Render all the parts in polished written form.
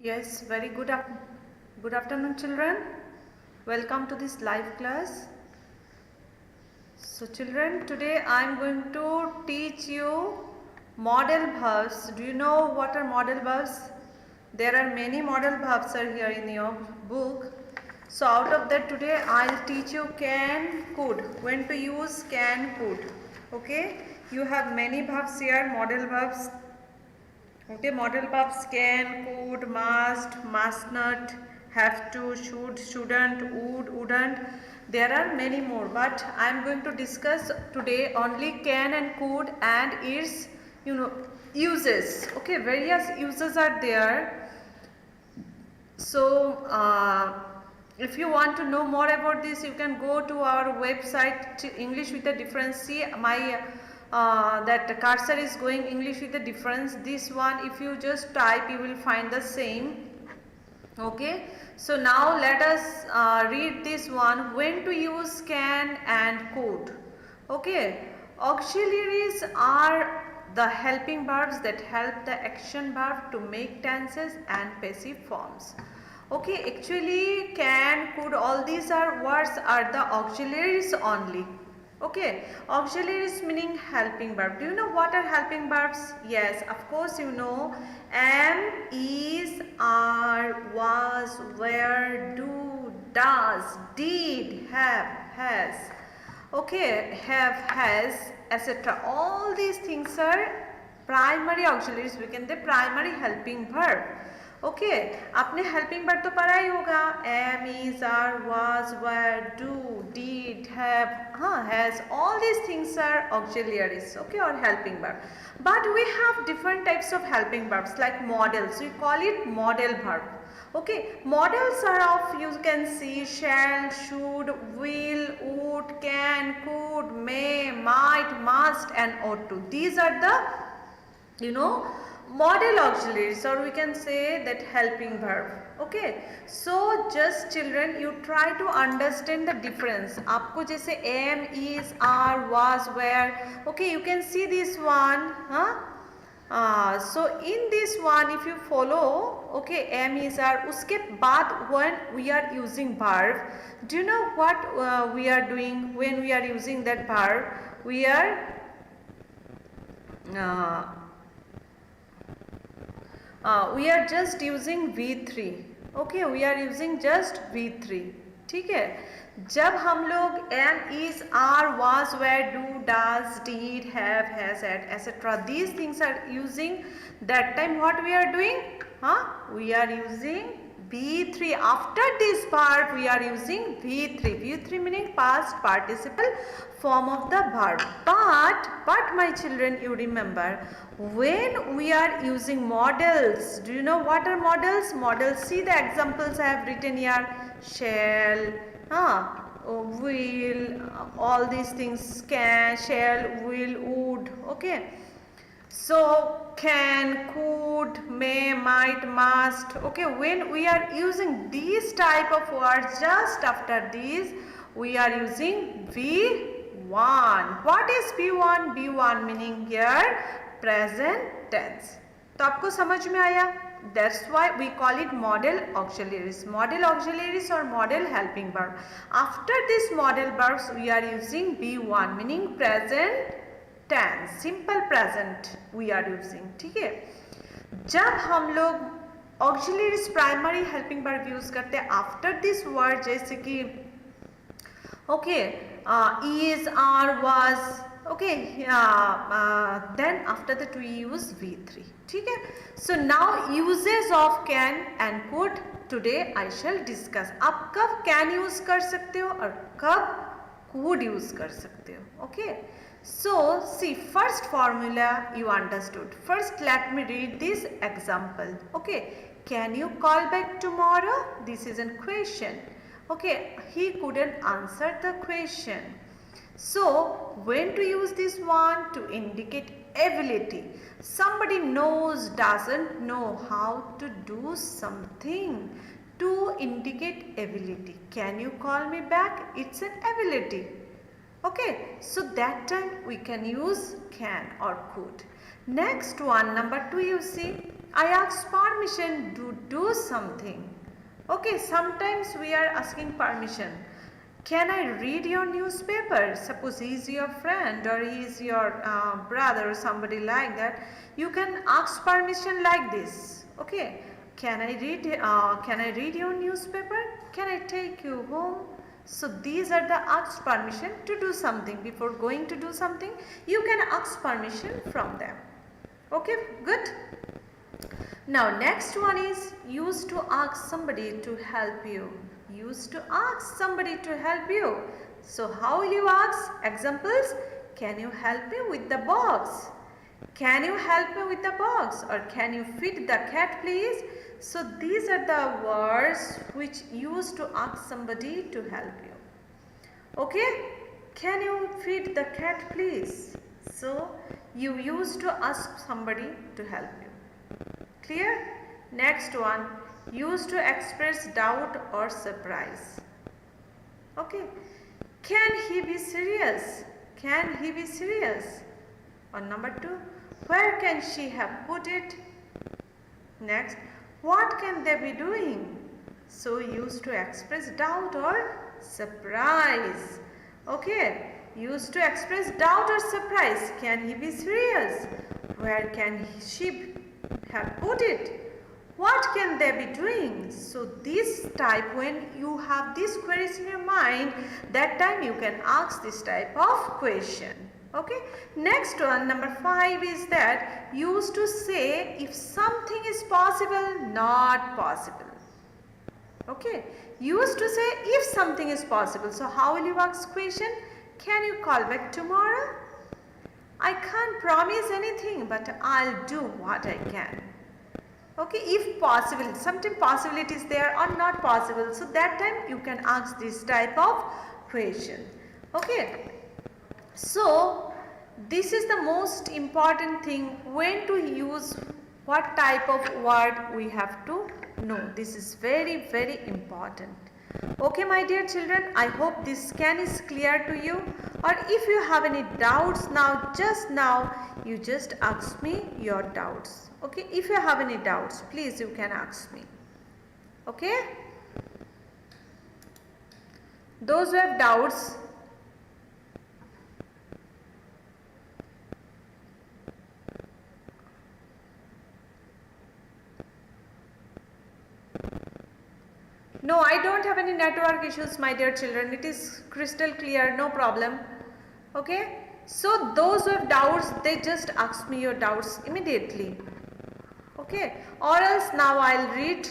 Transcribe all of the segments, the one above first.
Yes, very good afternoon, children. Welcome to this live class. So, children, today I am going to teach you modal verbs. Do you know what are modal verbs? There are many modal verbs are here in your book. So, out of that, today I'll teach you can, could. When to use can, could. Okay, you have many verbs here, modal verbs. Okay, modal verbs can, could, must not, have to, should, shouldn't, would, wouldn't. There are many more, but I am going to discuss today only can and could and its uses. Okay, various uses are there. So if you want to know more about this, you can go to our website English with a Difference. See my that cursor is going English with a Difference. This one, if you just type, you will find the same. Okay, so now let us read this one. When to use can and could. Okay, auxiliaries are the helping verbs that help the action verb to make tenses and passive forms. Okay, actually can, could, all these are words are the auxiliaries only. Okay, auxiliaries meaning helping verb. Do you know what are helping verbs? Yes, of course you know. Am, is, are, was, were, do, does, did, have, has. Okay, have, has, etc. All these things are primary auxiliaries. We can say primary helping verb. Okay आपने helping verb तो पढ़ा ही होगा am is are was were do did have हाँ has all these things are auxiliaries okay or helping verb but we have different types of helping verbs like modals we call it modal verb okay modals are of you can see shall should will would can could may might must and ought to. These are the model auxiliaries, or we can say that helping verb. Okay, so just children you try to understand the difference. आपको जैसे am, is, are, was, were. Okay, you can see this one. So in this one if you follow, okay, am, is, are, उसके बाद when we are using verb, do you know what we are doing when we are using that verb? We are just using V3. Okay, we are using just V3. ठीक है, जब हम लोग am, is, are, was, were, do, does, did, have, has, had, etc. these things are using, that time what we are doing? We are using V3. After this part we are using V3. V3 meaning past participle form of the verb. But my children, you remember when we are using models, do you know what are models? Models, see the examples I have written here. Shall, will, all these things, can, shall, will, would. Okay, so can, could, may, might, must. Okay, when we are using these type of words, just after these we are using V1. What is V1? V1 meaning here present tense. तो आपको समझ में आया? That's why we call it model auxiliaries. Model auxiliaries or model helping verb. After this model verbs we are using V1 meaning present tense, simple present we are using. ठीक है, जब हम लोग auxiliaries primary helping verb use करते हैं after this word, जैसे कि okay, is, are, was. Okay, then after that we use V3. ठीक है, so now uses of can and could today I shall discuss. आप कब can use कर सकते हो और कब could use कर सकते हो. Okay, so see, first formula you understood. First let me read this example. Okay, can you call back tomorrow? This is a question. Okay, he couldn't answer the question. So when to use this one? To indicate ability. Somebody knows, doesn't know how to do something. To indicate ability. Can you call me back? It's an ability. Okay, so that time we can use can or could. Next one, number 2, you see, I ask permission to do something. Okay, sometimes we are asking permission. Can I read your newspaper? Suppose he is your friend or he is your brother or somebody like that. You can ask permission like this. Okay, can I read your newspaper? Can I take you home? So these are the ask permission to do something. Before going to do something, you can ask permission from them. Okay, good. Now next one is use to ask somebody to help you. Use to ask somebody to help you. So how will you ask? Examples: can you help me with the box? Can you help me with the box? Or can you feed the cat please? So these are the words which use to ask somebody to help you. Okay? Can you feed the cat please? So you use to ask somebody to help you. Clear? Next one, use to express doubt or surprise. Okay. Can he be serious? Can he be serious? Or number 2, where can she have put it? Next, what can they be doing? So use to express doubt or surprise. Okay. Use to express doubt or surprise. Can he be serious? Where can she have put it? What can they be doing? So this type, when you have these queries in your mind, that time you can ask this type of question. Okay. Next one, number 5 is that use to say if something is possible, not possible. Okay. Use to say if something is possible. So how will you ask question? Can you call back tomorrow? I can't promise anything, but I'll do what I can. Okay, if possible, sometimes possibility is there or not possible. So that time you can ask this type of question. Okay. So this is the most important thing, when to use what type of word we have to know. This is very, very important. Okay, my dear children, I hope this scan is clear to you. Or if you have any doubts now, you just ask me your doubts. Okay, if you have any doubts, please you can ask me. Okay, those who have doubts, no, I don't have any network issues, my dear children. It is crystal clear, no problem. Okay, so those who have doubts, they just ask me your doubts immediately. Okay, or else now I'll read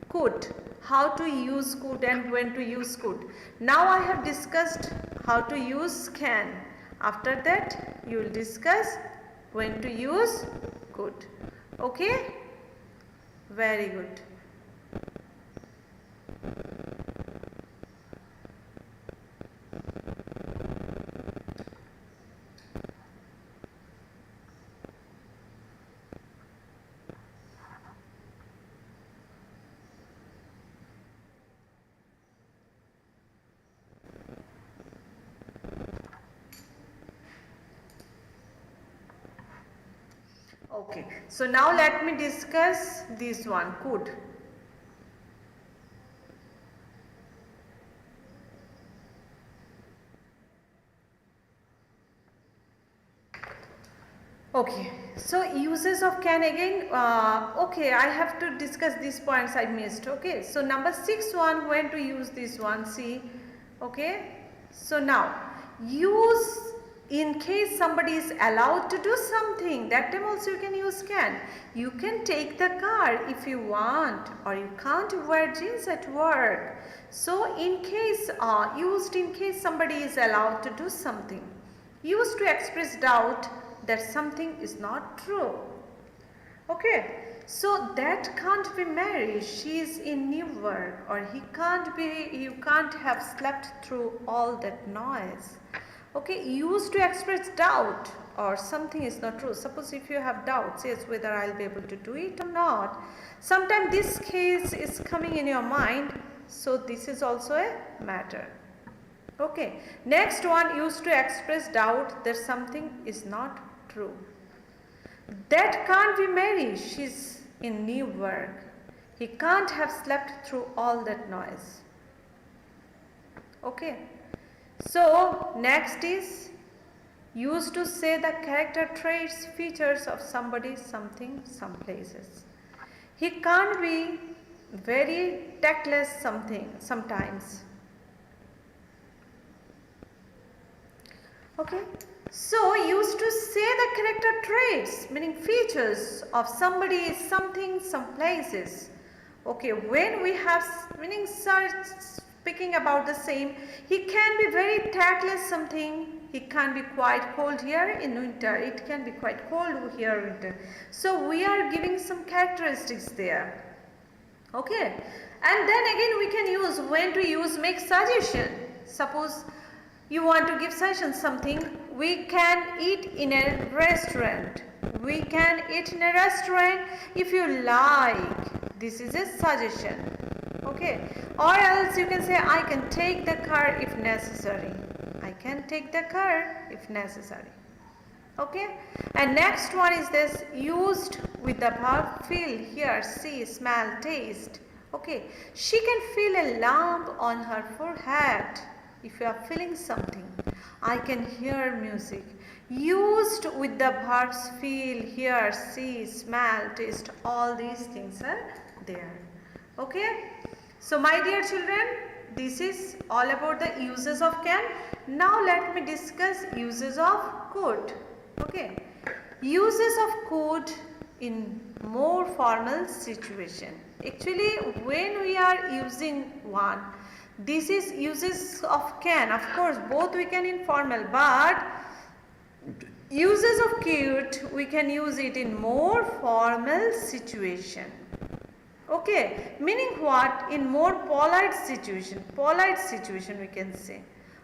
could, how to use could and when to use could. Now I have discussed how to use can. After that you will discuss when to use could. Okay, very good. Okay, so now let me discuss this one, could. Okay, so uses of can again. Okay, I have to discuss these points I missed. Okay, so number 6 one, when to use this one, see. Okay, so now use in case somebody is allowed to do something, that time also you can use can. You can take the car if you want, or you can't wear jeans at work. So in case, used in case somebody is allowed to do something. Used to express doubt that something is not true. Okay, so that can't be Mary, she is in Newark, or he can't be, you can't have slept through all that noise. Okay, used to express doubt or something is not true. Suppose if you have doubts, yes, whether I'll be able to do it or not. Sometimes this case is coming in your mind, so this is also a matter. Okay, next one, used to express doubt that something is not true. That can't be Mary, she's in new work. He can't have slept through all that noise. Okay. So next is used to say the character traits, features of somebody, something, some places. He can't be very tactless sometimes. Okay. So used to say the character traits, meaning features of somebody, something, some places. Okay, when we have meaning speaking about the same, he can be very tactless something. He can be quite cold here in winter. It can be quite cold here in winter. So we are giving some characteristics there. Okay, and then again we can use when to use make suggestion. Suppose you want to give suggestion something. We can eat in a restaurant. We can eat in a restaurant if you like. This is a suggestion. Okay. Or else you can say I can take the car if necessary. I can take the car if necessary. Okay. And next one is this used with the verb feel, hear, see, smell, taste. Okay. She can feel a lump on her forehead. If you are feeling something, I can hear music. Used with the verbs feel, hear, see, smell, taste, all these things are there. Okay. So my dear children, this is all about the uses of can. Now let me discuss uses of could. Okay. Uses of could in more formal situation. Actually, when we are using one, this is uses of can. Of course, both we can in formal, but uses of could we can use it in more formal situation. Okay, meaning what? In more polite situation we can say.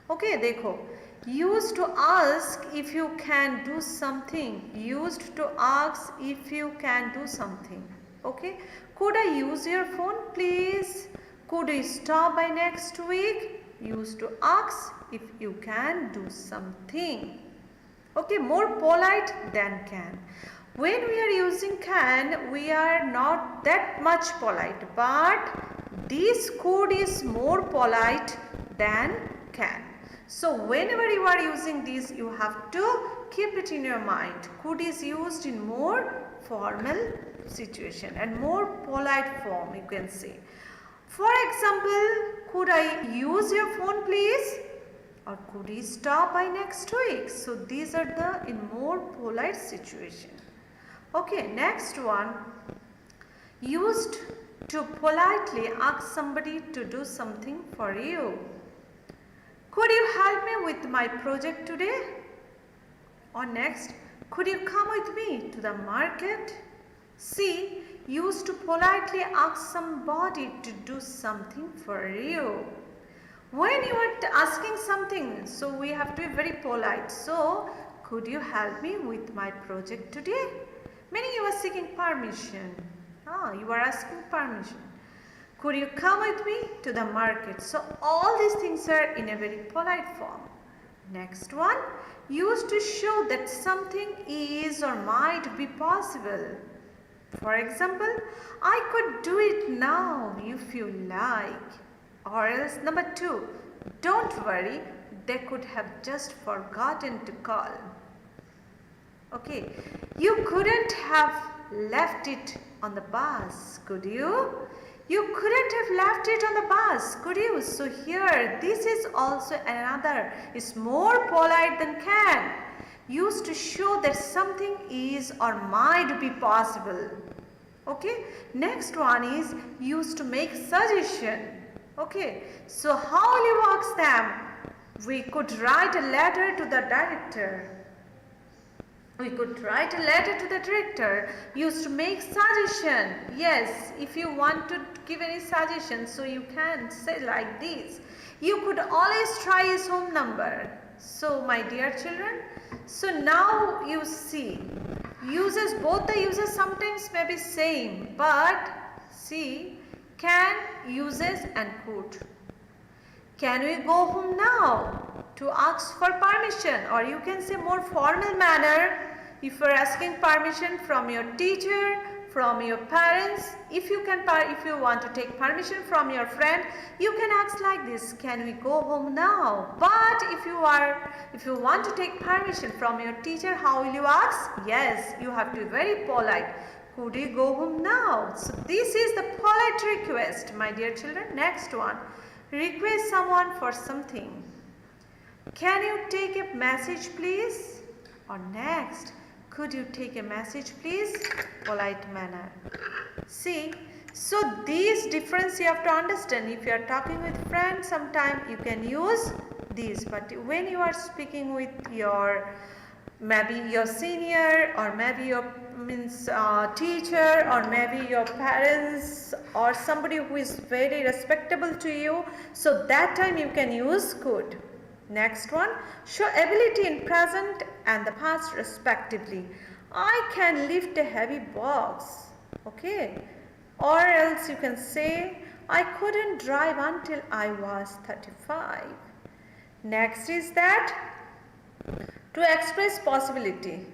Okay, dekho. Used to ask if you can do something. Used to ask if you can do something. Okay, could I use your phone please? Could you stop by next week? Used to ask if you can do something. Okay, more polite than can. When we are using can, we are not that much polite, but this could is more polite than can. So whenever you are using this, you have to keep it in your mind. Could is used in more formal situation and more polite form, you can say. For example, could I use your phone please? Or could you stop by next week? So these are the in more polite situation. Okay, next one. Used to politely ask somebody to do something for you. Could you help me with my project today? Or next, could you come with me to the market? See, used to politely ask somebody to do something for you. When you are asking something, so we have to be very polite. So, could you help me with my project today? Meaning you are seeking permission. You are asking permission. Could you come with me to the market? So, all these things are in a very polite form. Next one, used to show that something is or might be possible. For example, I could do it now if you like. Or else number 2, don't worry, they could have just forgotten to call. Okay, you couldn't have left it on the bus, could you? You couldn't have left it on the bus, could you? So here, this is also another, is more polite than can. Used to show that something is or might be possible. Okay, next one is used to make suggestion. Okay, so how will you ask them? We could write a letter to the director. We could write a letter to the director. Used to make suggestion. Yes, if you want to give any suggestion, so you can say like this. You could always try his home number. So my dear children, so now you see, uses, both the uses sometimes may be same, but see, can, uses and could. Can we go home now? To ask for permission, or you can say more formal manner if you are asking permission from your teacher, from your parents. If you want to take permission from your friend, you can ask like this, can we go home now? But if you want to take permission from your teacher, how will you ask? Yes, you have to be very polite. Could you go home now? So this is the polite request, my dear children. Next one, request someone for something. Can you take a message please? Or next, could you take a message please? Polite manner. See, so these difference you have to understand. If you are talking with friends, sometime you can use these, but when you are speaking with maybe your senior, or maybe your teacher, or maybe your parents, or somebody who is very respectable to you, so that time you can use could. Next one, show ability in present and the past respectively. I can lift a heavy box. Okay. Or else you can say, I couldn't drive until I was 35. Next is that, to express possibility.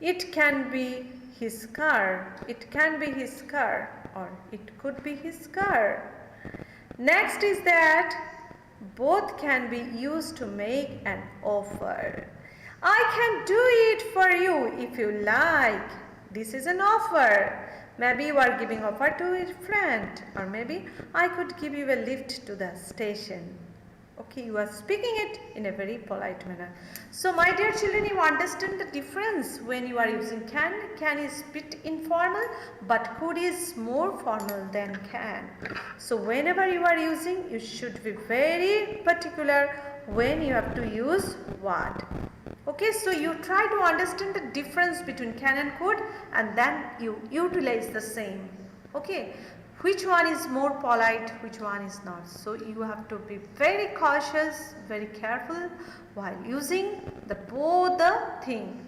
It can be his car. It can be his car, or it could be his car. Next is that, both can be used to make an offer. I can do it for you if you like. This is an offer. Maybe you are giving offer to a friend, or maybe I could give you a lift to the station. Okay, you are speaking it in a very polite manner. So my dear children, you understand the difference when you are using can. Can is bit informal, but could is more formal than can. So whenever you are using, you should be very particular when you have to use what. Okay, so you try to understand the difference between can and could, and then you utilize the same. Okay, which one is more polite, which one is not. So you have to be very cautious, very careful while using both the thing.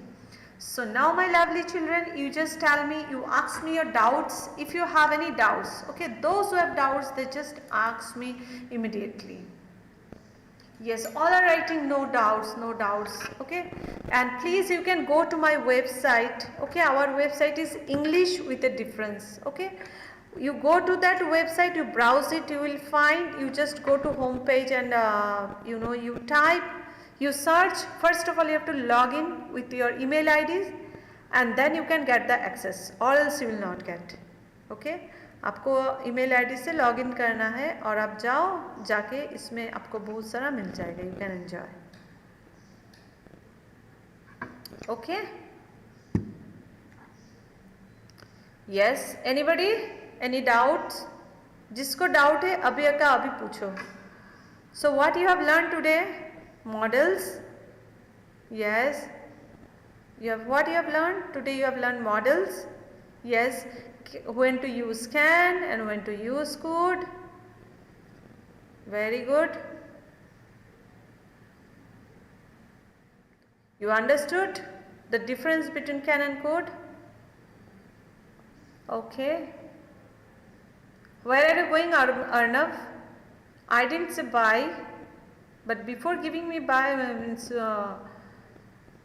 So now my lovely children, you just tell me, you ask me your doubts. If you have any doubts, okay, those who have doubts, they just ask me immediately. Yes, all are writing no doubts, no doubts. Okay, and please you can go to my website. Okay, our website is English with a difference. Okay, you go to that website, you browse it, you will find, you just go to home page and you type, you search. First of all, you have to log in with your email IDs, and then you can get the access, or else you will not get. Okay, आपको email ID से login करना है, और आप जाके इसमें आपको बहुत सारा मिल जाएगा. You can enjoy. Okay, yes, anybody, any doubts? जिसको डाउट है अभी का अभी पूछो. So what you have learn today? Models. Yes, what you have learned today? You have learned models. Yes, when to use can and when to use could. Very good. You understood the difference between can and could? Okay. Where are you going, Arnav? I didn't say bye, but before giving me bye means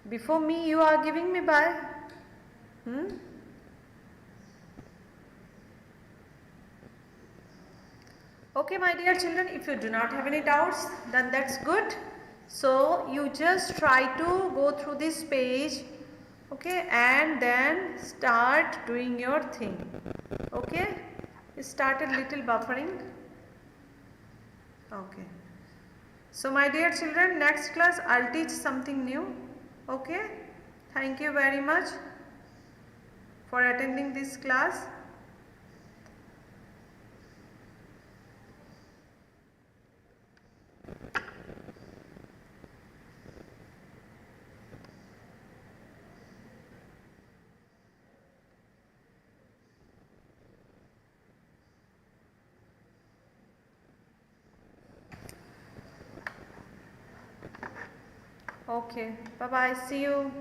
before me you are giving me bye. Okay, my dear children, if you do not have any doubts, then that's good. So you just try to go through this page, okay, and then start doing your thing. Okay, it started little buffering. Okay, so my dear children, next class I'll teach something new. Okay, thank you very much for attending this class. Okay, bye bye, see you.